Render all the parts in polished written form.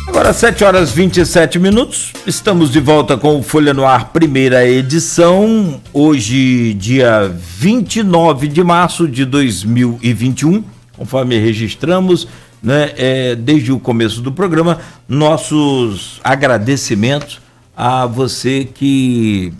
Agora 7h27, estamos de volta com o Folha no Ar, primeira edição, hoje dia 29 de março de 2021, conforme registramos, né, desde o começo do programa, nossos agradecimentos a você que,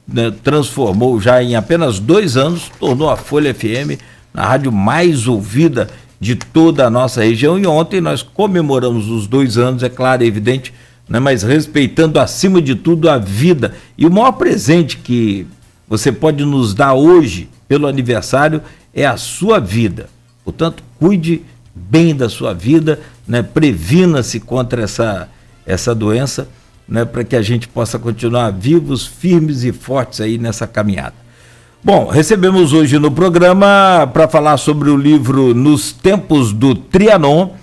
né, transformou já em apenas 2 anos, tornou a Folha FM na rádio mais ouvida de toda a nossa região, e ontem nós comemoramos os 2 anos, é claro, é evidente, né, mas respeitando acima de tudo a vida. E o maior presente que você pode nos dar hoje pelo aniversário é a sua vida. Portanto, cuide bem da sua vida, né, previna-se contra essa doença, né, para que a gente possa continuar vivos, firmes e fortes aí nessa caminhada. Bom, recebemos hoje no programa, para falar sobre o livro Nos Tempos do Trianon,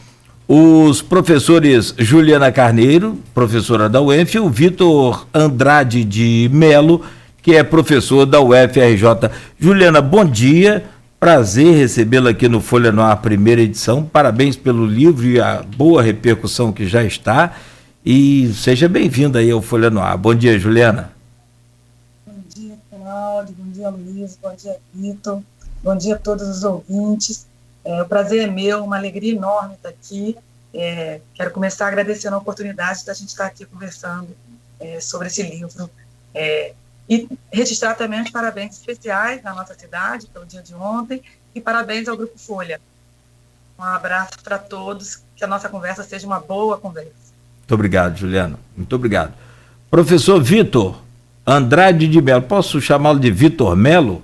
os professores Juliana Carneiro, professora da UENF, e o Vitor Andrade de Melo, que é professor da UFRJ. Juliana, bom dia, prazer recebê-la aqui no Folha no Ar, primeira edição. Parabéns pelo livro e a boa repercussão que já está. E seja bem-vinda aí ao Folha no Ar. Bom dia, Juliana. Cláudio, bom dia, Luiz, bom dia, Vitor, bom dia a todos os ouvintes. O prazer é meu, uma alegria enorme estar aqui. Quero começar agradecendo a oportunidade da gente estar aqui conversando sobre esse livro. E registrar também os parabéns especiais na nossa cidade pelo dia de ontem, e parabéns ao Grupo Folha. Um abraço para todos, que a nossa conversa seja uma boa conversa. Muito obrigado, Juliana, muito obrigado. Professor Vitor Andrade de Melo, posso chamá-lo de Vitor Melo?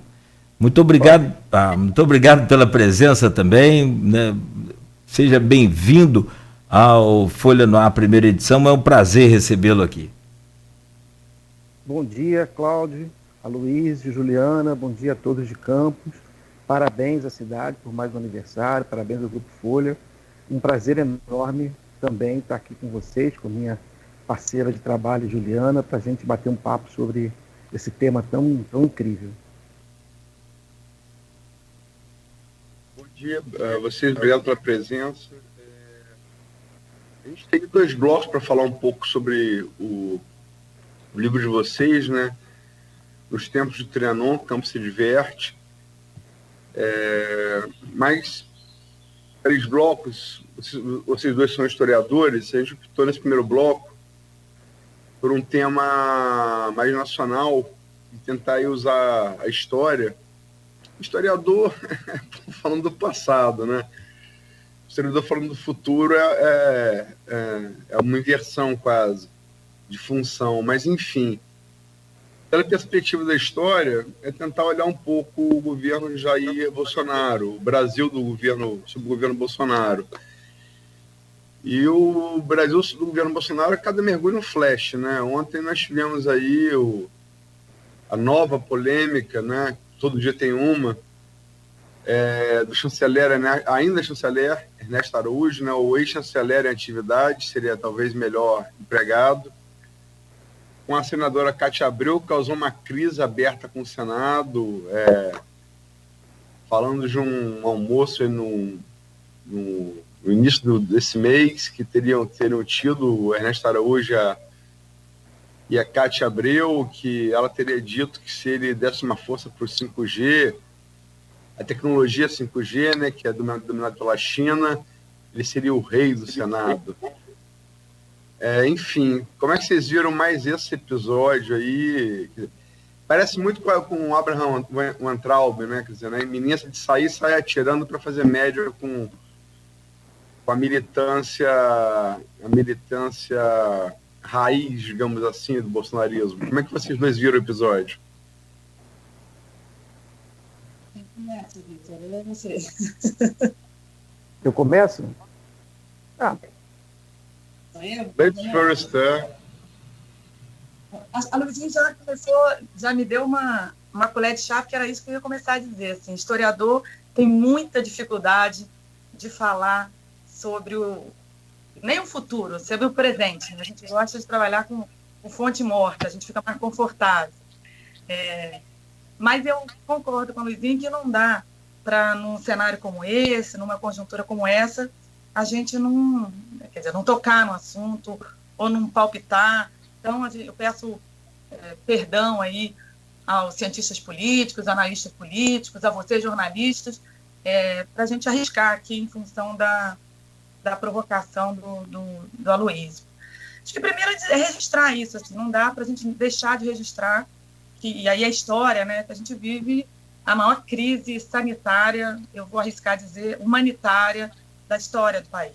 Muito obrigado, muito obrigado pela presença também, né? Seja bem-vindo ao Folha no Ar, primeira edição, é um prazer recebê-lo aqui. Bom dia, Cláudio, a Luiz e Juliana, bom dia a todos de Campos, parabéns à cidade por mais um aniversário, parabéns ao Grupo Folha, um prazer enorme também estar aqui com vocês, com minha parceira de trabalho, Juliana, para a gente bater um papo sobre esse tema tão incrível. Bom dia a vocês, obrigado pela presença. A gente tem 2 blocos para falar um pouco sobre o livro de vocês, né? Nos Tempos do Trianon, Campo se Diverte. Mas 3 blocos, vocês 2 são historiadores, a gente optou nesse primeiro bloco por um tema mais nacional e tentar aí usar a história. Historiador falando do passado, né? Historiador falando do futuro é uma inversão quase de função, mas enfim, pela perspectiva da história, é tentar olhar um pouco o governo de Jair Bolsonaro, o Brasil sob o governo Bolsonaro. E o Brasil do governo Bolsonaro é cada mergulho no flash, né? Ontem nós tivemos aí a nova polêmica, né? Todo dia tem uma, do chanceler, ainda chanceler Ernesto Araújo, né? O ex-chanceler em atividade, seria talvez melhor empregado, com a senadora Cátia Abreu, causou uma crise aberta com o Senado, falando de um almoço aí no início desse mês, que teriam tido o Ernesto Araújo e a Cátia Abreu, que ela teria dito que se ele desse uma força para o 5G, a tecnologia 5G, né, que é dominada pela China, ele seria o rei do Senado. Enfim, como é que vocês viram mais esse episódio aí? Parece muito com o Abraham Weintraub, né? Quer dizer, né, ministra de sai atirando para fazer média com a militância raiz, digamos assim, do bolsonarismo. Como é que vocês 2 viram o episódio? Eu começo? Let's first. A Luizinha já me deu uma colher de chá, que era isso que eu ia começar a dizer. Assim, historiador tem muita dificuldade de falar sobre nem o futuro, sobre o presente. A gente gosta de trabalhar com fonte morta, a gente fica mais confortável. Mas eu concordo com a Luizinha que não dá para, num cenário como esse, numa conjuntura como essa, a gente não quer dizer, não tocar no assunto ou não palpitar. Então, eu peço perdão aí aos cientistas políticos, analistas políticos, a vocês, jornalistas, para a gente arriscar aqui em função da provocação do Aloysio. Acho que primeiro é registrar isso, assim, não dá para a gente deixar de registrar, e aí a história, né, que a gente vive a maior crise sanitária, eu vou arriscar dizer, humanitária da história do país.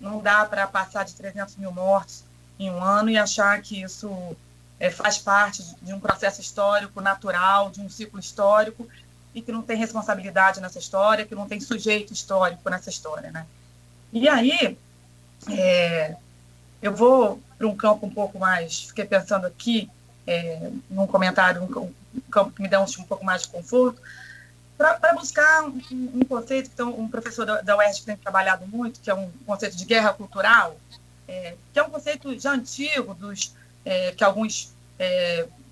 Não dá para passar de 300 mil mortos em um ano e achar que isso faz parte de um processo histórico natural, de um ciclo histórico, e que não tem responsabilidade nessa história, que não tem sujeito histórico nessa história, né? E aí, eu vou para um campo um pouco mais, fiquei pensando aqui, num comentário, um campo que me dá um pouco mais de conforto, para buscar um conceito que um professor da UERJ tem trabalhado muito, que é um conceito de guerra cultural, que é um conceito já antigo, que alguns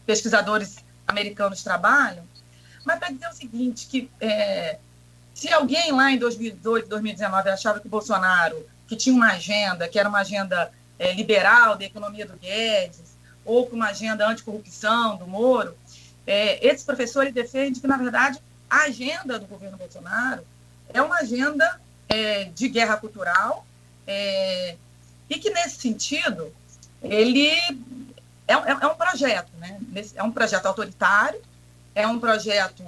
pesquisadores americanos trabalham, mas para dizer o seguinte, que se alguém lá em 2018, 2019 achava que o Bolsonaro, que tinha uma agenda, que era uma agenda liberal da economia do Guedes, ou com uma agenda anticorrupção do Moro, esse professor ele defende que, na verdade, a agenda do governo Bolsonaro é uma agenda de guerra cultural e que, nesse sentido, ele é um projeto, né? É um projeto autoritário, é um projeto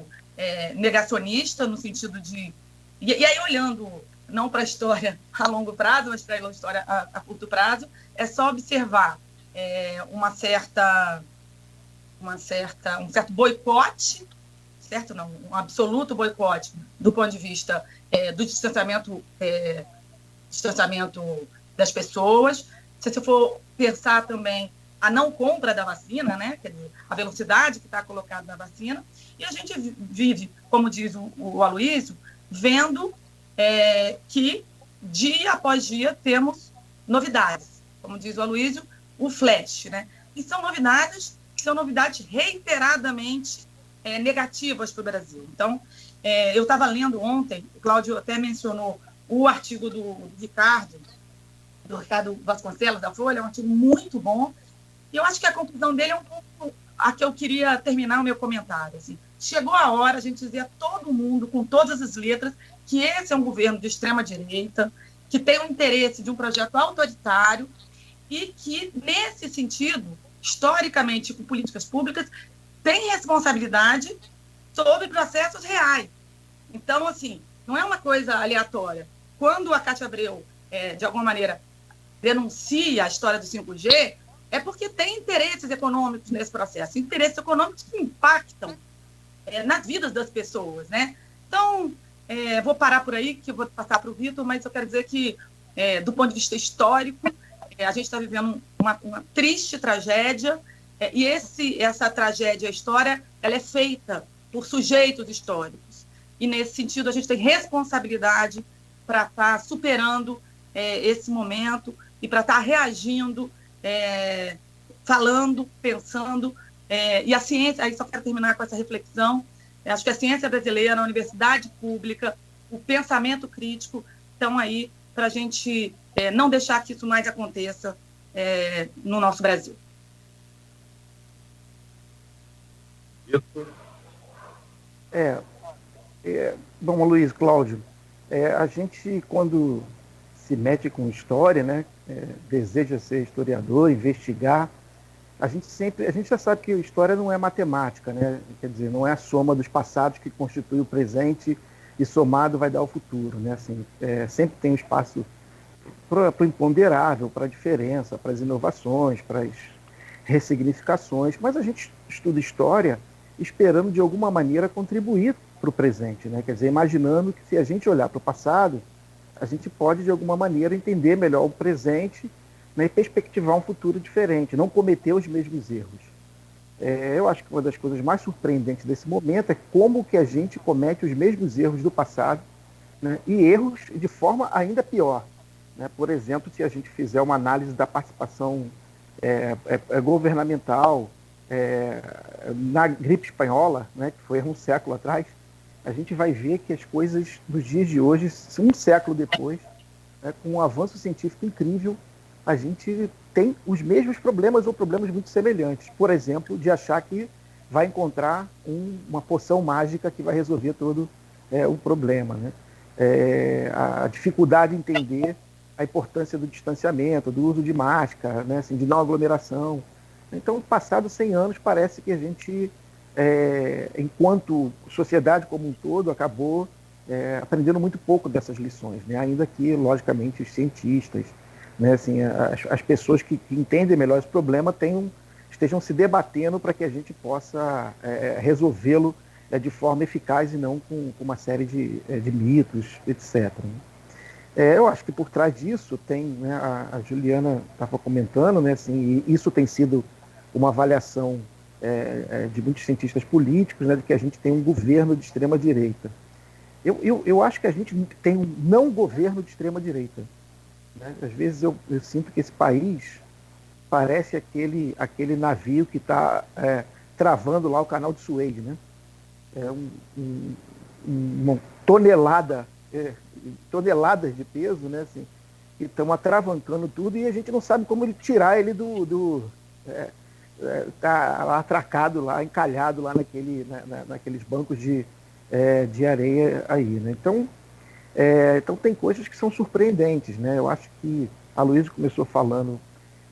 negacionista, no sentido de... E aí, olhando não para a história a longo prazo, mas para a história a curto prazo, é só observar um certo boicote, certo? Não, um absoluto boicote do ponto de vista do distanciamento das pessoas. Se você for pensar também a não compra da vacina, né? Quer dizer, a velocidade que está colocada na vacina, e a gente vive, como diz o Aloysio, vendo que dia após dia temos novidades, como diz o Aloysio, o flash, né? E são novidades reiteradamente negativas para o Brasil. Então, eu estava lendo ontem, o Cláudio até mencionou o artigo do Ricardo Vasconcelos, da Folha, é um artigo muito bom, e eu acho que a conclusão dele é um pouco a que eu queria terminar o meu comentário. Assim. Chegou a hora a gente dizer a todo mundo, com todas as letras, que esse é um governo de extrema-direita, que tem o interesse de um projeto autoritário e que, nesse sentido, historicamente, com políticas públicas, tem responsabilidade sobre processos reais. Então, assim, não é uma coisa aleatória. Quando a Cátia Abreu, de alguma maneira, denuncia a história do 5G, é porque tem interesses econômicos nesse processo, interesses econômicos que impactam nas vidas das pessoas, né? Então, vou parar por aí, que eu vou passar para o Vitor, mas eu quero dizer que, do ponto de vista histórico, a gente está vivendo uma triste tragédia, e essa tragédia, a história, ela é feita por sujeitos históricos. E, nesse sentido, a gente tem responsabilidade para estar superando esse momento e para estar reagindo, falando, pensando. E a ciência, aí só quero terminar com essa reflexão, acho que a ciência brasileira, a universidade pública, o pensamento crítico estão aí para a gente não deixar que isso mais aconteça no nosso Brasil. Bom, Luiz, Cláudio, a gente, quando se mete com história, né, deseja ser historiador, investigar, a gente já sabe que a história não é matemática, né? Quer dizer, não é a soma dos passados que constitui o presente e somado vai dar o futuro, né? Assim, sempre tem um espaço para o imponderável, para a diferença, para as inovações, para as ressignificações, mas a gente estuda história esperando de alguma maneira contribuir para o presente, né? Quer dizer, imaginando que se a gente olhar para o passado, a gente pode de alguma maneira entender melhor o presente, né, e perspectivar um futuro diferente, não cometer os mesmos erros. Eu acho que uma das coisas mais surpreendentes desse momento é como que a gente comete os mesmos erros do passado, né, e erros de forma ainda pior. Né? Por exemplo, se a gente fizer uma análise da participação governamental na gripe espanhola, né, que foi um século atrás, a gente vai ver que as coisas dos dias de hoje, um século depois, né, com um avanço científico incrível, a gente tem os mesmos problemas ou problemas muito semelhantes. Por exemplo, de achar que vai encontrar uma poção mágica que vai resolver todo o problema, né? A dificuldade de entender a importância do distanciamento, do uso de máscara, né, assim, de não aglomeração. Então, passados 100 anos, parece que a gente, enquanto sociedade como um todo, acabou aprendendo muito pouco dessas lições, né? Ainda que, logicamente, os cientistas, né, assim, as pessoas que entendem melhor esse problema estejam se debatendo para que a gente possa resolvê-lo de forma eficaz e não com uma série de mitos, etc. Eu acho que por trás disso tem, né, a Juliana estava comentando, né, assim, e isso tem sido uma avaliação de muitos cientistas políticos, né, de que a gente tem um governo de extrema-direita. Eu acho que a gente tem um não governo de extrema-direita, né? Às vezes eu sinto que esse país parece aquele navio que está travando lá o canal de Suez, né? Uma toneladas de peso, né, assim, que estão atravancando tudo e a gente não sabe como tirar ele tá lá atracado, lá, encalhado lá naqueles bancos de areia aí, né? Então tem coisas que são surpreendentes, né? Eu acho que a Luísa começou falando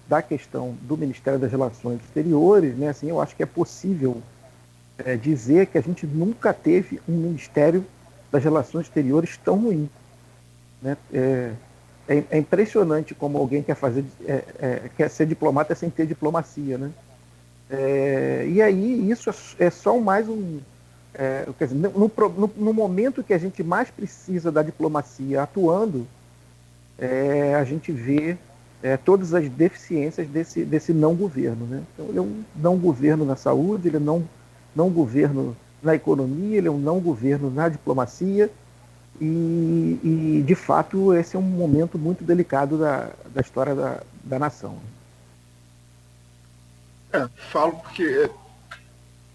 da questão do Ministério das Relações Exteriores, né? Assim, eu acho que é possível dizer que a gente nunca teve um Ministério das Relações Exteriores tão ruim, né? É impressionante como alguém quer ser diplomata sem ter diplomacia, né? E aí isso é só mais um... quer dizer, no momento que a gente mais precisa da diplomacia atuando, a gente vê todas as deficiências desse não governo, né? Então ele é um não governo na saúde, ele é não governo na economia, ele é um não governo na diplomacia e de fato esse é um momento muito delicado da história da nação. Falo porque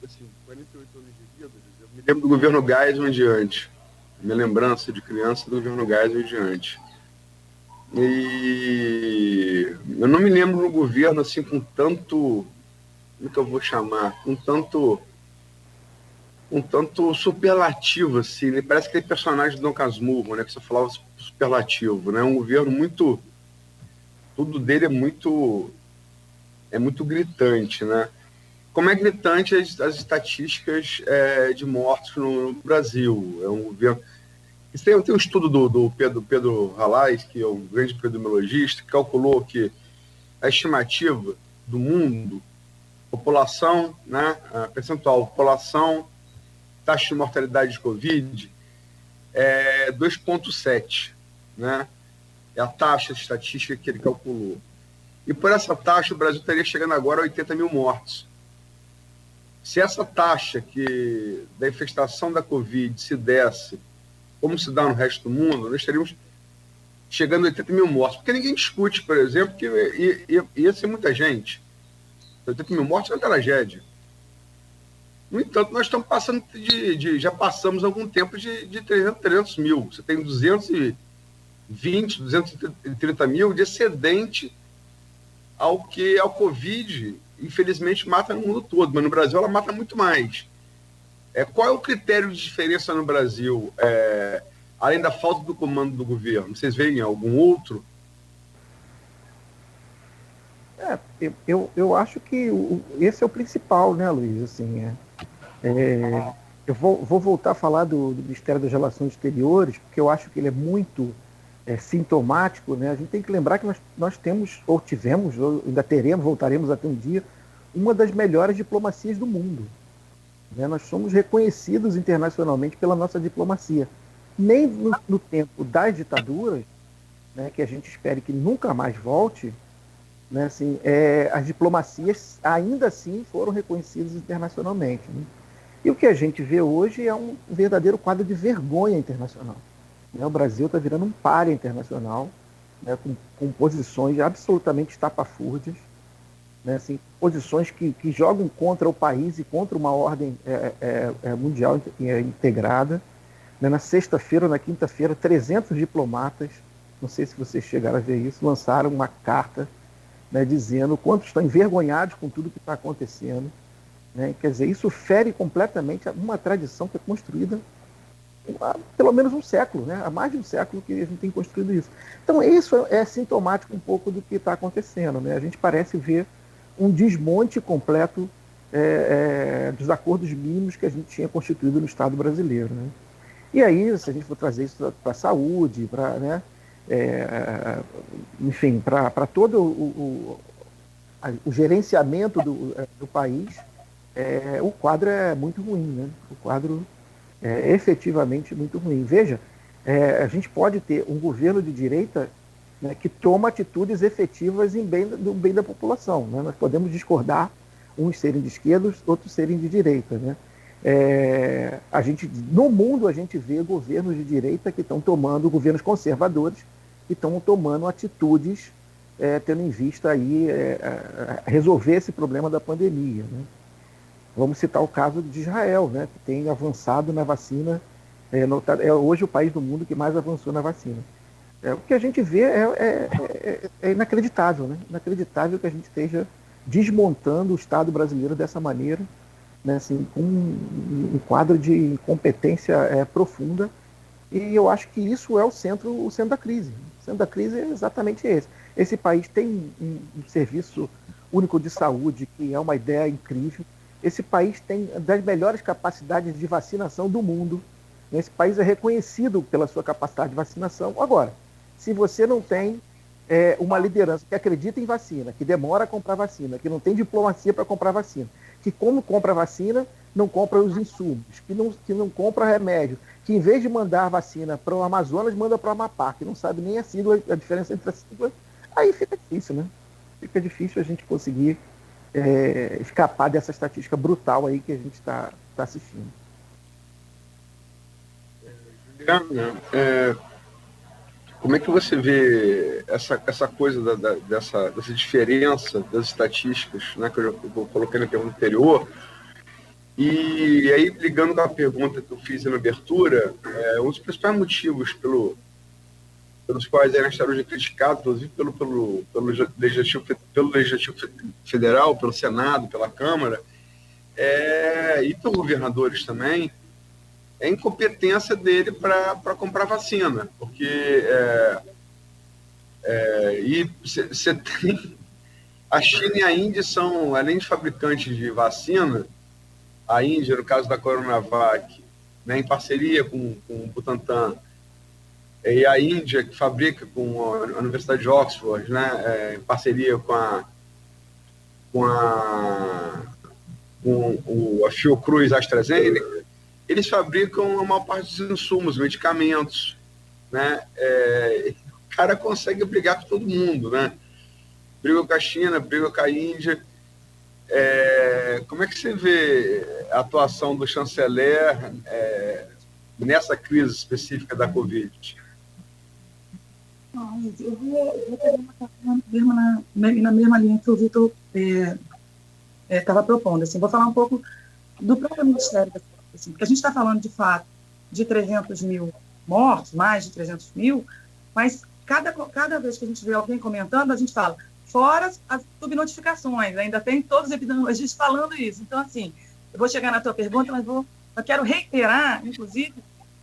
assim, 48 anos de vida, eu me lembro do governo Geisel em diante. Minha lembrança de criança do governo Geisel em diante. E eu não me lembro no governo assim com tanto, como que eu vou chamar, com tanto superlativo, assim, né? Parece aquele personagem do Dom Casmurro, né? Que você falava superlativo, né? Um governo muito... Tudo dele é muito gritante, né? Como é gritante as estatísticas de mortos no Brasil. É um governo... Tem um estudo do Pedro Halais, que é um grande epidemiologista, que calculou que a estimativa do mundo, população, né? A percentual população, taxa de mortalidade de Covid é 2,7, né? É a taxa estatística que ele calculou. E por essa taxa, o Brasil estaria chegando agora a 80 mil mortos. Se essa taxa da infestação da Covid se desse, como se dá no resto do mundo, nós estaríamos chegando a 80 mil mortos. Porque ninguém discute, por exemplo, que ia ser muita gente. 80 mil mortos é uma tragédia. No entanto, nós estamos passando já passamos algum tempo de 300 mil. Você tem 220, 230 mil de excedente ao que a Covid, infelizmente, mata no mundo todo. Mas no Brasil ela mata muito mais. Qual é o critério de diferença no Brasil, além da falta do comando do governo? Vocês veem algum outro? Eu acho que esse é o principal, né, Luiz? Assim, eu vou voltar a falar do Ministério das Relações Exteriores, porque eu acho que ele é muito sintomático, né? A gente tem que lembrar que nós temos, ou tivemos, ou ainda teremos, voltaremos a ter um dia, uma das melhores diplomacias do mundo, né? Nós somos reconhecidos internacionalmente pela nossa diplomacia. Nem no tempo das ditaduras, né, que a gente espere que nunca mais volte, né, assim, as diplomacias ainda assim foram reconhecidas internacionalmente, né? E o que a gente vê hoje é um verdadeiro quadro de vergonha internacional, né? O Brasil está virando um pária internacional, né, com posições absolutamente estapafúrdias, né, assim, posições que jogam contra o país e contra uma ordem mundial integrada, né? Na sexta-feira ou na quinta-feira, 300 diplomatas não sei se vocês chegaram a ver isso, lançaram uma carta, né, dizendo o quanto estão envergonhados com tudo que está acontecendo. Né? Quer dizer, isso fere completamente uma tradição que é construída há pelo menos um século, né? Há mais de um século que a gente tem construído isso. Então, isso é sintomático um pouco do que está acontecendo. Né? A gente parece ver um desmonte completo dos acordos mínimos que a gente tinha constituído no Estado brasileiro. Né? E aí, se a gente for trazer isso para a saúde, para, né, enfim, para todo o gerenciamento do país, o quadro é muito ruim, né? O quadro é efetivamente muito ruim. Veja, a gente pode ter um governo de direita, né, que toma atitudes efetivas do bem da população. Né? Nós podemos discordar, uns serem de esquerda, outros serem de direita. Né? No mundo a gente vê governos de direita que estão tomando, governos conservadores, que estão tomando atitudes tendo em vista aí resolver esse problema da pandemia. Né? Vamos citar o caso de Israel, né, que tem avançado na vacina, é hoje o país do mundo que mais avançou na vacina. O que a gente vê é inacreditável, né? Inacreditável que a gente esteja desmontando o Estado brasileiro dessa maneira, né, assim, com um quadro de incompetência profunda, e eu acho que isso é o centro da crise. O centro da crise é exatamente esse. Esse país tem um serviço único de saúde, que é uma ideia incrível. Esse país tem das melhores capacidades de vacinação do mundo. Esse país é reconhecido pela sua capacidade de vacinação. Agora, se você não tem uma liderança que acredita em vacina, que demora a comprar vacina, que não tem diplomacia para comprar vacina, que como compra vacina, não compra os insumos, que não compra remédio, que em vez de mandar vacina para o Amazonas, manda para o Amapá, que não sabe nem a diferença entre as siglas, aí fica difícil, né? Fica difícil a gente conseguir escapar dessa estatística brutal aí que a gente está assistindo. Juliana, como é que você vê essa coisa dessa diferença das estatísticas, né, que eu coloquei na pergunta anterior? E aí, ligando com a pergunta que eu fiz na abertura, um dos principais motivos pelos quais a saúde é criticado, inclusive pelo Legislativo Federal, pelo Senado, pela Câmara, e pelos governadores também, é a incompetência dele para comprar vacina. Porque você tem... A China e a Índia são, além de fabricantes de vacina, a Índia, no caso da Coronavac, né, em parceria com o Butantan, e a Índia, que fabrica com a Universidade de Oxford, né, em parceria com a Fiocruz AstraZeneca, eles fabricam a maior parte dos insumos, medicamentos. Né? O cara consegue brigar com todo mundo. Né? Briga com a China, briga com a Índia. Como é que você vê a atuação do chanceler nessa crise específica da Covid? Eu vou pegar na mesma linha que o Vitor estava propondo. Assim, vou falar um pouco do próprio Ministério da Saúde, assim, porque a gente está falando, de fato, de 300 mil mortos, mais de 300 mil, mas cada vez que a gente vê alguém comentando, a gente fala, fora as subnotificações, ainda tem todos os epidemiologistas falando isso. Então, assim, eu vou chegar na tua pergunta, mas eu quero reiterar, inclusive,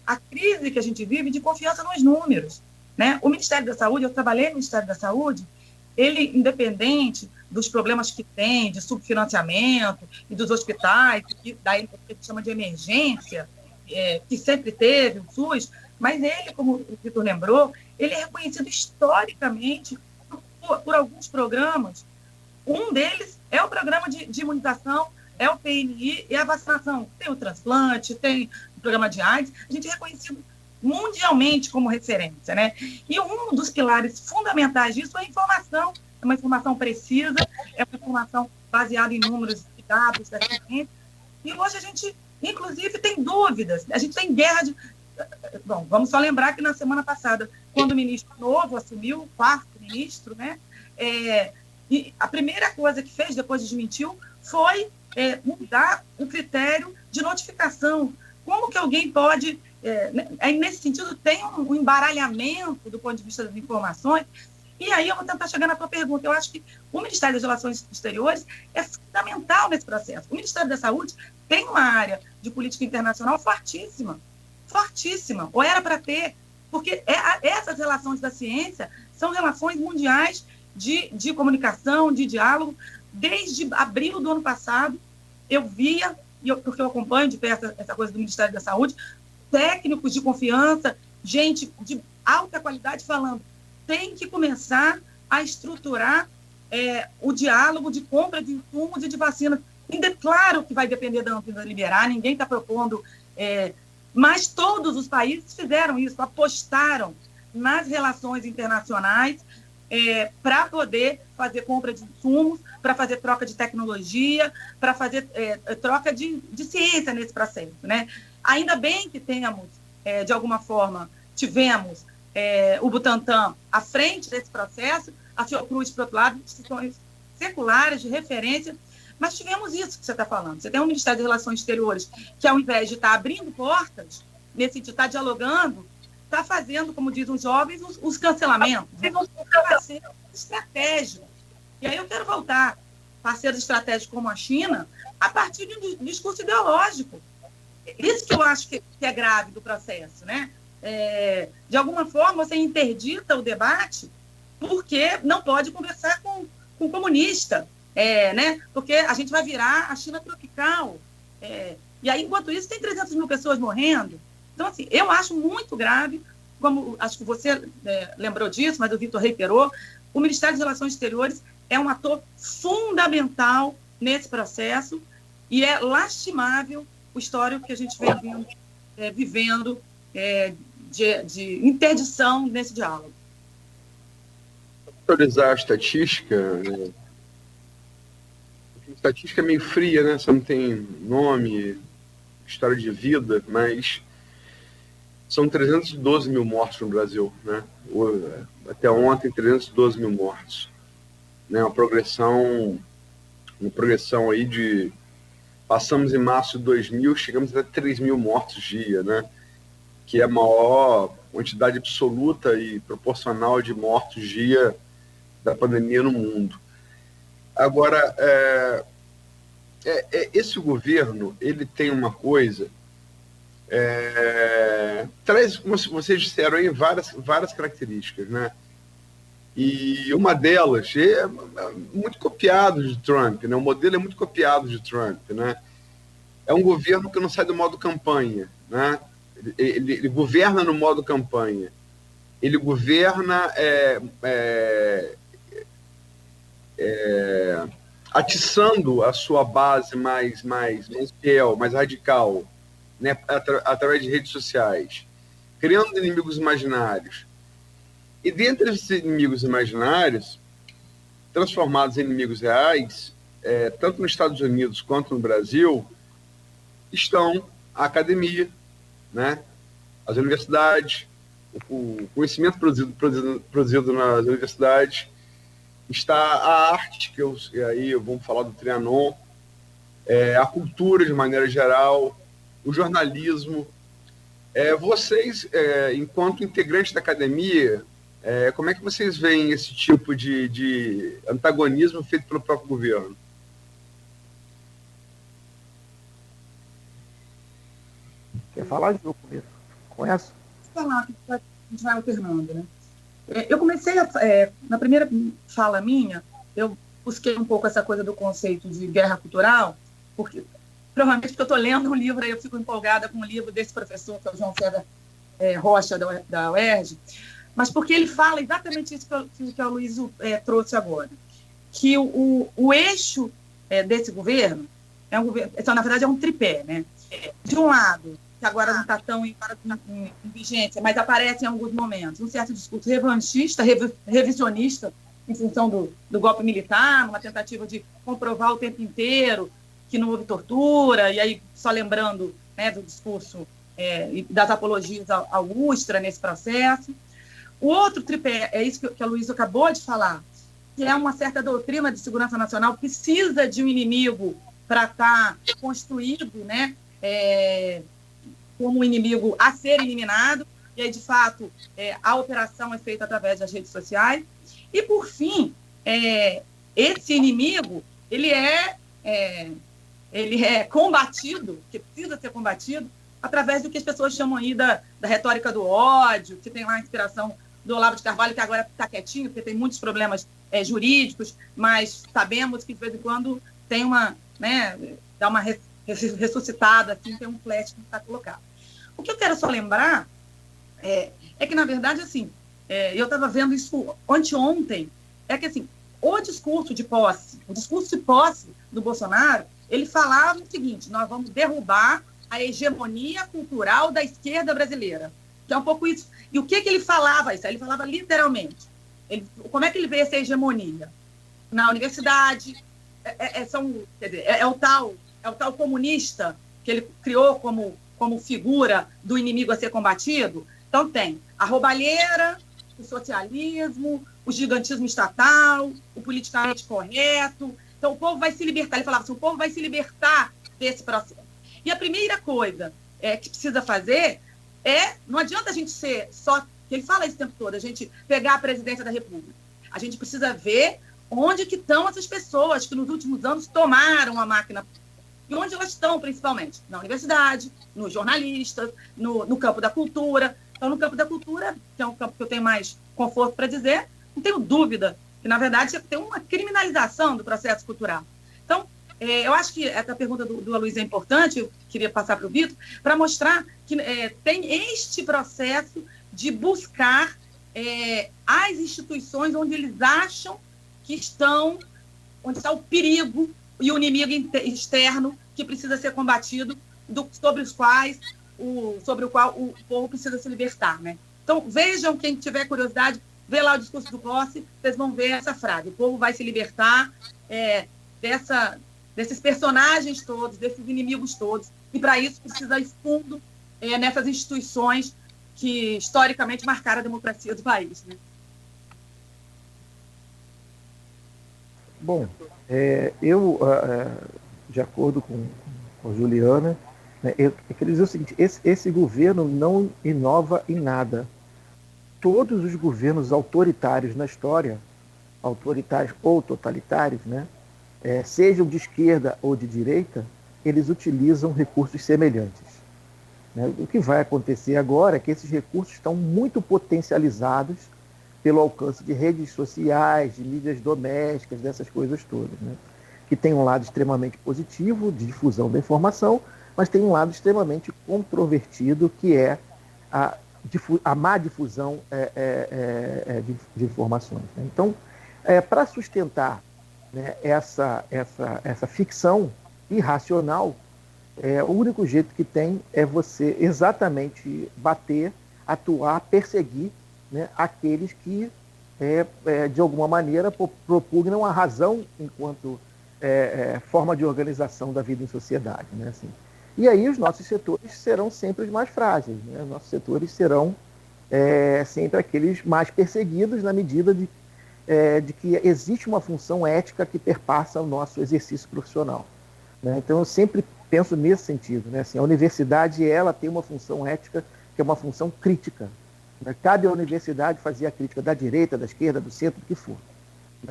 a crise que a gente vive de confiança nos números. Né? O Ministério da Saúde, eu trabalhei no Ministério da Saúde, ele, independente dos problemas que tem, de subfinanciamento e dos hospitais, que daí que a gente chama de emergência, que sempre teve o SUS, mas ele, como o Vitor lembrou, ele é reconhecido historicamente por alguns programas. Um deles é o programa de imunização, é o PNI e a vacinação. Tem o transplante, tem o programa de AIDS, a gente é reconhecido mundialmente como referência, né? E um dos pilares fundamentais disso é a informação. É uma informação precisa, é uma informação baseada em números e dados da ciência. E hoje a gente, inclusive, tem dúvidas. A gente tem guerra de... Bom, vamos só lembrar que na semana passada, quando o ministro novo assumiu, o quarto ministro, né? E a primeira coisa que fez, depois desmentiu, foi mudar o critério de notificação. Como que alguém pode nesse sentido, tem um embaralhamento do ponto de vista das informações. E aí eu vou tentar chegar na tua pergunta. Eu acho que o Ministério das Relações Exteriores é fundamental nesse processo. O Ministério da Saúde tem uma área de política internacional fortíssima, fortíssima, ou era para ter, porque essas relações da ciência são relações mundiais de comunicação, de diálogo. Desde abril do ano passado, eu via, porque eu acompanho de perto essa coisa do Ministério da Saúde, técnicos de confiança, gente de alta qualidade falando, tem que começar a estruturar o diálogo de compra de insumos e de vacinas. Ainda claro que vai depender da Anvisa liberar, ninguém está propondo, mas todos os países fizeram isso, apostaram nas relações internacionais para poder fazer compra de insumos, para fazer troca de tecnologia, para fazer troca de ciência nesse processo, né? Ainda bem que tenhamos, de alguma forma, tivemos o Butantan à frente desse processo, a Fiocruz, por outro lado, instituições seculares de referência, mas tivemos isso que você está falando. Você tem um Ministério das Relações Exteriores que, ao invés de estar abrindo portas, nesse sentido, está dialogando, está fazendo, como dizem os jovens, os cancelamentos. Parceiros estratégicos. E aí eu quero voltar. Parceiros estratégicos como a China, a partir de um discurso ideológico. Isso que eu acho que é grave do processo, né? De alguma forma, você interdita o debate porque não pode conversar com o comunista, né? Porque a gente vai virar a China tropical. E aí, enquanto isso, tem 300 mil pessoas morrendo. Então, assim, eu acho muito grave, como acho que você lembrou disso, mas o Vitor reiterou, o Ministério das Relações Exteriores é um ator fundamental nesse processo e é lastimável o histórico que a gente vem vivendo de interdição nesse diálogo. Atualizar a estatística, né? A estatística é meio fria, né? Você não tem nome, história de vida, mas são 312 mil mortos no Brasil, né? Até ontem, 312 mil mortos, né? Uma progressão aí de... Passamos em março de 2000, chegamos a 3 mil mortos dia, né? Que é a maior quantidade absoluta e proporcional de mortos dia da pandemia no mundo. Agora, esse governo, ele tem uma coisa, traz, como vocês disseram aí, várias características, né? E uma delas é muito copiado de Trump, né? O modelo é muito copiado de Trump, né? É um governo que não sai do modo campanha, né? Ele governa no modo campanha. Ele governa atiçando a sua base mais fiel, mais radical, né? Através de redes sociais, criando inimigos imaginários. E dentre esses inimigos imaginários, transformados em inimigos reais, tanto nos Estados Unidos quanto no Brasil, estão a academia, né? As universidades, o conhecimento produzido nas universidades, está a arte, que aí vamos falar do Trianon, a cultura de maneira geral, o jornalismo. Vocês, enquanto integrantes da academia, como é que vocês veem esse tipo de antagonismo feito pelo próprio governo? Quer falar de novo? Conhece? Vou falar, a gente vai alternando, né? Eu comecei, na primeira fala minha, eu busquei um pouco essa coisa do conceito de guerra cultural, provavelmente porque eu estou lendo um livro, aí eu fico empolgada com um livro desse professor, que é o João César Rocha, da UERJ, mas porque ele fala exatamente isso que o Luiz trouxe agora, que o eixo desse governo é um governo, então, na verdade, é um tripé, né? De um lado, que agora não está tão em vigência, mas aparece em alguns momentos, um certo discurso revanchista, revisionista, em função do golpe militar, uma tentativa de comprovar o tempo inteiro que não houve tortura, e aí só lembrando, né, do discurso e das apologias ao Ustra nesse processo. O outro tripé é isso que a Luísa acabou de falar, que é uma certa doutrina de segurança nacional, precisa de um inimigo para estar construído, né, como um inimigo a ser eliminado, e aí, de fato, a operação é feita através das redes sociais. E, por fim, esse inimigo, ele é combatido, que precisa ser combatido, através do que as pessoas chamam aí da retórica do ódio, que tem lá a inspiração do Olavo de Carvalho, que agora está quietinho, porque tem muitos problemas jurídicos, mas sabemos que, de vez em quando, tem uma, dá uma ressuscitada, assim, tem um flash que está colocado. O que eu quero só lembrar é que, na verdade, assim, eu estava vendo isso anteontem, é que, assim, o discurso de posse do Bolsonaro, ele falava o seguinte: nós vamos derrubar a hegemonia cultural da esquerda brasileira. Que é um pouco isso. E o que ele falava isso? Ele falava literalmente. Como é que ele vê essa hegemonia? Na universidade, é o tal comunista que ele criou como figura do inimigo a ser combatido. Então tem a roubalheira, o socialismo, o gigantismo estatal, o politicamente correto. Então o povo vai se libertar. Ele falava assim: o povo vai se libertar desse processo. E a primeira coisa que precisa fazer não adianta a gente ser só, que ele fala isso o tempo todo, a gente pegar a presidência da República. A gente precisa ver onde que estão essas pessoas que nos últimos anos tomaram a máquina. E onde elas estão, principalmente? Na universidade, nos jornalistas, no campo da cultura. Então, no campo da cultura, que é um campo que eu tenho mais conforto para dizer, não tenho dúvida que, na verdade, tem uma criminalização do processo cultural. Então, eu acho que essa pergunta do Aloysio é importante, eu queria passar para o Vitor, para mostrar que tem este processo de buscar as instituições onde eles acham que onde está o perigo e o inimigo externo que precisa ser combatido, sobre o qual o povo precisa se libertar, né? Então, vejam, quem tiver curiosidade, vê lá o discurso do Posse, vocês vão ver essa frase: o povo vai se libertar desses personagens todos, desses inimigos todos, e para isso precisa ir fundo nessas instituições que historicamente marcaram a democracia do país, né? Bom, eu, de acordo com a Juliana, eu queria dizer o seguinte: esse governo não inova em nada. Todos os governos autoritários na história, autoritários ou totalitários, sejam de esquerda ou de direita, eles utilizam recursos semelhantes. O que vai acontecer agora é que esses recursos estão muito potencializados pelo alcance de redes sociais, de mídias domésticas, dessas coisas todas, que tem um lado extremamente positivo, de difusão da informação, mas tem um lado extremamente controvertido, que é a má difusão de informações. Então, para sustentar essa ficção irracional, o único jeito que tem é você exatamente bater, atuar, perseguir aqueles que, de alguma maneira, propugnam a razão enquanto forma de organização da vida em sociedade. Assim. E aí os nossos setores serão sempre os mais frágeis. Os nossos setores serão sempre aqueles mais perseguidos, na medida de que existe uma função ética que perpassa o nosso exercício profissional. Então, eu sempre penso nesse sentido. Assim, a universidade ela tem uma função ética que é uma função crítica. Cabe à universidade fazer a crítica da direita, da esquerda, do centro, do que for.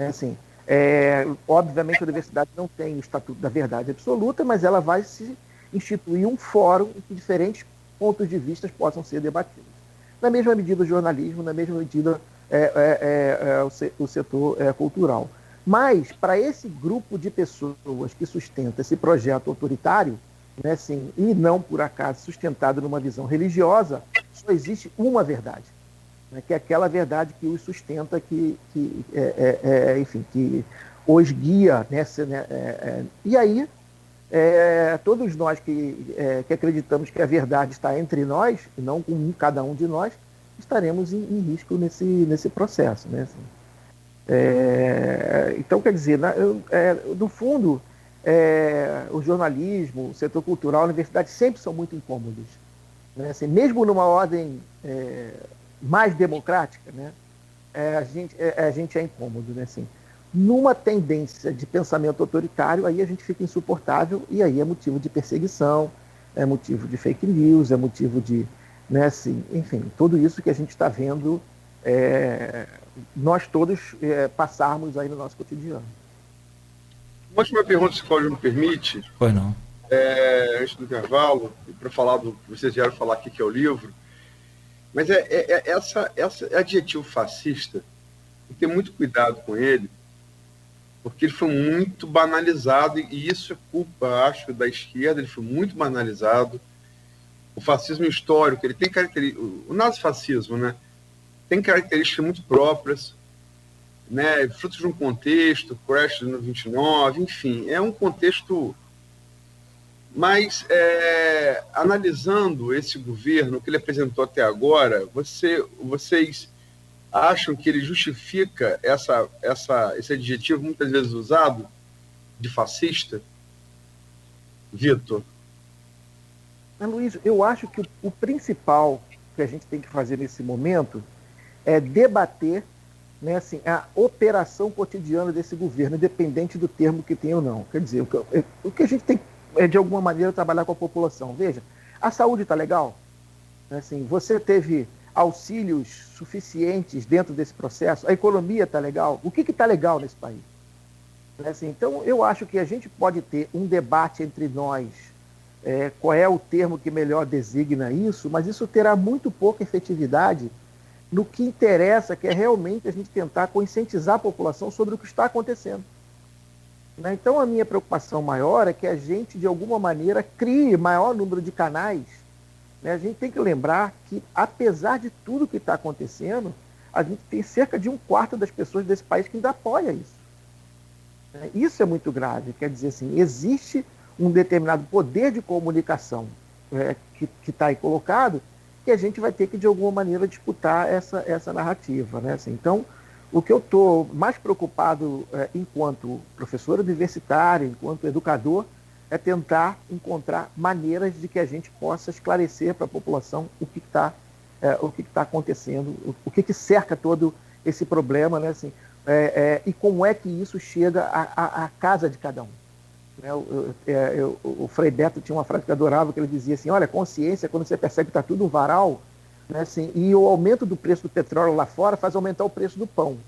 Assim, obviamente, a universidade não tem o estatuto da verdade absoluta, mas ela vai se instituir um fórum em que diferentes pontos de vista possam ser debatidos. Na mesma medida, o jornalismo, na mesma medida, o setor cultural. Mas, para esse grupo de pessoas que sustenta esse projeto autoritário, assim, e não, por acaso, sustentado numa visão religiosa, só existe uma verdade, que é aquela verdade que os sustenta, enfim, que os guia nessa. E aí, todos nós que acreditamos que a verdade está entre nós, e não com cada um de nós, estaremos em risco nesse processo. Assim. Então, quer dizer, no fundo, o jornalismo, o setor cultural, a universidade sempre são muito incômodos. Assim, mesmo numa ordem mais democrática, a gente é incômodo. Assim. Numa tendência de pensamento autoritário, aí a gente fica insuportável e aí é motivo de perseguição, é motivo de fake news, é motivo de, né, assim, enfim, tudo isso que a gente está vendo, nós todos passarmos aí no nosso cotidiano. Uma última pergunta, se o Cláudio me permite. Pois não. Antes do intervalo, para falar do que vocês vieram falar aqui, que é o livro, mas esse adjetivo fascista, tem que ter muito cuidado com ele, porque ele foi muito banalizado, e isso é culpa, acho, da esquerda. Ele foi muito banalizado. O fascismo histórico, ele tem características, o nazifascismo, né, tem características muito próprias, né, frutos de um contexto, Crash no 29, enfim, é um contexto. Mas, analisando esse governo, o que ele apresentou até agora, vocês acham que ele justifica esse adjetivo muitas vezes usado de fascista? Vitor? Luiz, eu acho que o principal que a gente tem que fazer nesse momento é debater, né, assim, a operação cotidiana desse governo, independente do termo que tem ou não. Quer dizer, o que a gente tem de alguma maneira, trabalhar com a população. Veja, a saúde está legal? Assim, você teve auxílios suficientes dentro desse processo? A economia está legal? O que está legal nesse país? Assim, então, eu acho que a gente pode ter um debate entre nós, qual é o termo que melhor designa isso, mas isso terá muito pouca efetividade no que interessa, que é realmente a gente tentar conscientizar a população sobre o que está acontecendo. Então, a minha preocupação maior é que a gente, de alguma maneira, crie maior número de canais. A gente tem que lembrar que, apesar de tudo que está acontecendo, a gente tem cerca de 1/4 das pessoas desse país que ainda apoia isso. Isso é muito grave. Quer dizer, assim, existe um determinado poder de comunicação que está aí colocado, que a gente vai ter que, de alguma maneira, disputar essa narrativa. Assim, então, o que eu estou mais preocupado enquanto professor universitário, enquanto educador, é tentar encontrar maneiras de que a gente possa esclarecer para a população o que está acontecendo, o que cerca todo esse problema, né, assim, e como é que isso chega à casa de cada um. O Frei Beto tinha uma frase que eu adorava, que ele dizia assim: olha, consciência, quando você percebe que está tudo um varal, né, assim, e o aumento do preço do petróleo lá fora faz aumentar o preço do pão.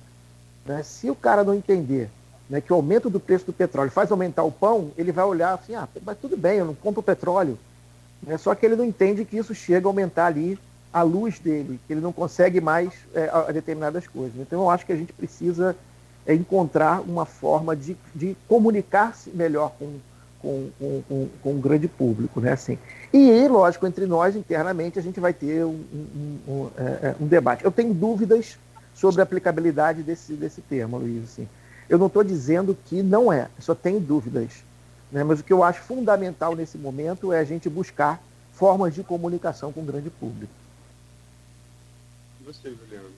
Né? Se o cara não entender, né, que o aumento do preço do petróleo faz aumentar o pão, ele vai olhar assim, mas tudo bem, eu não compro petróleo. Né? Só que ele não entende que isso chega a aumentar ali a luz dele, que ele não consegue mais determinadas coisas. Então, eu acho que a gente precisa encontrar uma forma de comunicar-se melhor com o grande público, né? Assim. E, lógico, entre nós, internamente, a gente vai ter um debate. Eu tenho dúvidas sobre a aplicabilidade desse termo, Luiz. Assim. Eu não estou dizendo que não é, eu só tenho dúvidas. Né? Mas o que eu acho fundamental nesse momento é a gente buscar formas de comunicação com o grande público. E você, Juliana?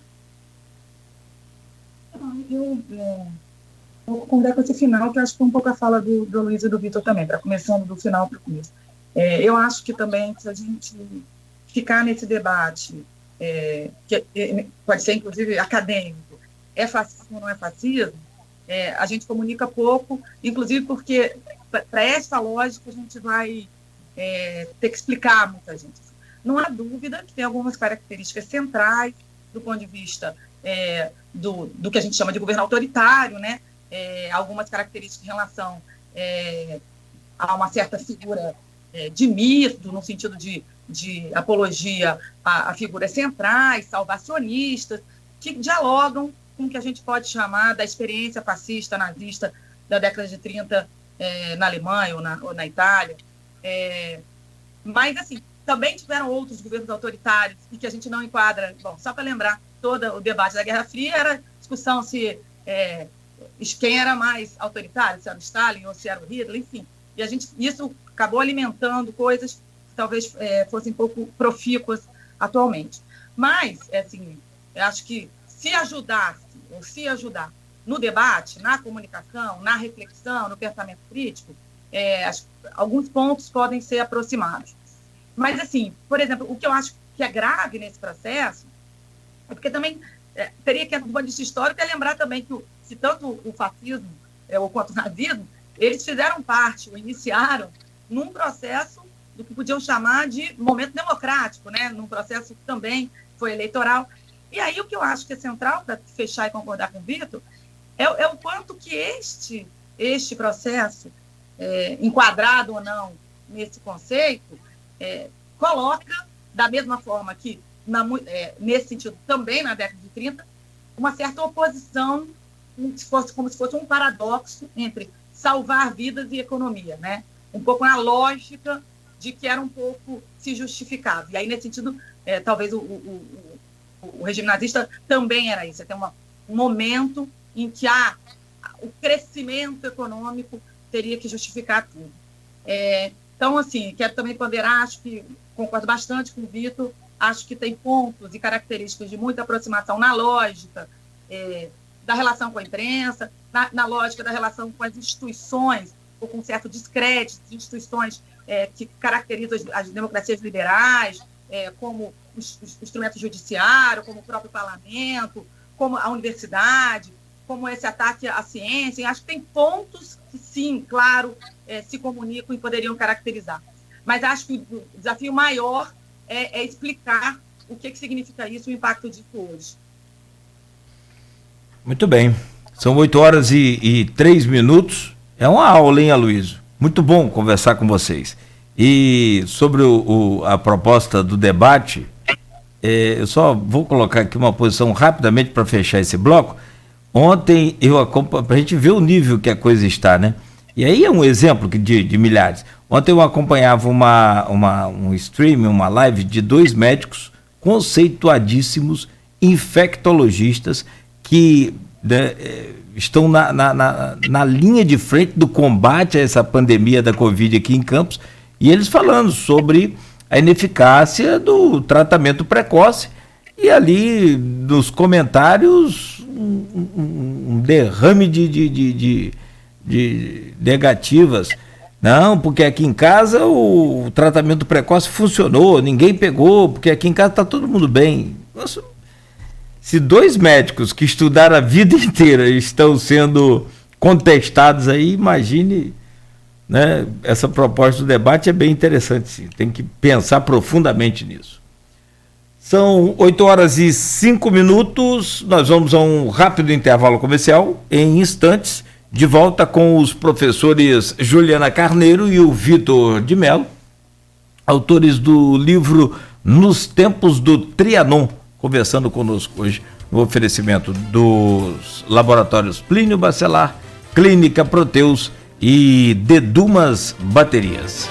Eu vou concordar com esse final, que acho que foi um pouco a fala do Luiz e do Vitor também, começando do final para o começo. Eu acho que também, se a gente ficar nesse debate, que pode ser inclusive acadêmico, é fascismo ou não é fascismo, a gente comunica pouco, inclusive porque, para essa lógica, a gente vai ter que explicar a muita gente. Não há dúvida que tem algumas características centrais do ponto de vista do que a gente chama de governo autoritário, né? Algumas características em relação a uma certa figura de mito, no sentido de apologia a figuras centrais, salvacionistas, que dialogam com o que a gente pode chamar da experiência fascista, nazista da década de 30 na Alemanha ou na Itália. Mas, assim, também tiveram outros governos autoritários e que a gente não enquadra. Bom, só para lembrar, todo o debate da Guerra Fria era discussão se quem era mais autoritário, se era o Stalin ou se era o Hitler, enfim. E isso acabou alimentando coisas que talvez fossem um pouco profícuas atualmente. Mas, assim, eu acho que se ajudar no debate, na comunicação, na reflexão, no pensamento crítico, alguns pontos podem ser aproximados. Mas, assim, por exemplo, o que eu acho que é grave nesse processo é porque também teria que, do ponto de vista histórico, lembrar também que se tanto o fascismo quanto o nazismo, eles fizeram parte, ou iniciaram, num processo do que podiam chamar de momento democrático, né, num processo que também foi eleitoral. E aí o que eu acho que é central, para fechar e concordar com o Vitor, é o quanto que este processo, enquadrado ou não nesse conceito, coloca, da mesma forma que, nesse sentido, também na década de 30, uma certa oposição, como se fosse um paradoxo entre salvar vidas e economia, né? Um pouco na lógica de que era um pouco se justificava. E aí, nesse sentido, talvez o regime nazista também era isso. Tem um momento em que o crescimento econômico teria que justificar tudo. Então, assim, quero também ponderar, acho que concordo bastante com o Vitor, acho que tem pontos e características de muita aproximação na lógica da relação com a imprensa, na lógica da relação com as instituições, ou com certo descrédito de instituições que caracterizam as democracias liberais, como o instrumento judiciário, como o próprio parlamento, como a universidade, como esse ataque à ciência. Acho que tem pontos que, sim, claro, se comunicam e poderiam caracterizar. Mas acho que o desafio maior é explicar o que significa isso, o impacto disso hoje. Muito bem. São 8h03. É uma aula, hein, Aloysio? Muito bom conversar com vocês. E sobre a proposta do debate, eu só vou colocar aqui uma posição rapidamente para fechar esse bloco. Ontem para a gente ver o nível que a coisa está, né? E aí é um exemplo de milhares. Ontem eu acompanhava um stream, uma live de 2 médicos conceituadíssimos, infectologistas, que estão na linha de frente do combate a essa pandemia da Covid aqui em Campos, e eles falando sobre a ineficácia do tratamento precoce, e ali nos comentários um derrame de negativas. Não, porque aqui em casa o tratamento precoce funcionou, ninguém pegou, porque aqui em casa está todo mundo bem. Nossa, se 2 médicos que estudaram a vida inteira estão sendo contestados aí, imagine, né? Essa proposta do debate é bem interessante, sim. Tem que pensar profundamente nisso. São 8h05. Nós vamos a um rápido intervalo comercial. Em instantes, de volta com os professores Juliana Carneiro e o Vitor de Mello, autores do livro Nos Tempos do Trianon, conversando conosco hoje no oferecimento dos laboratórios Plínio Bacelar, Clínica Proteus e Dedumas Baterias.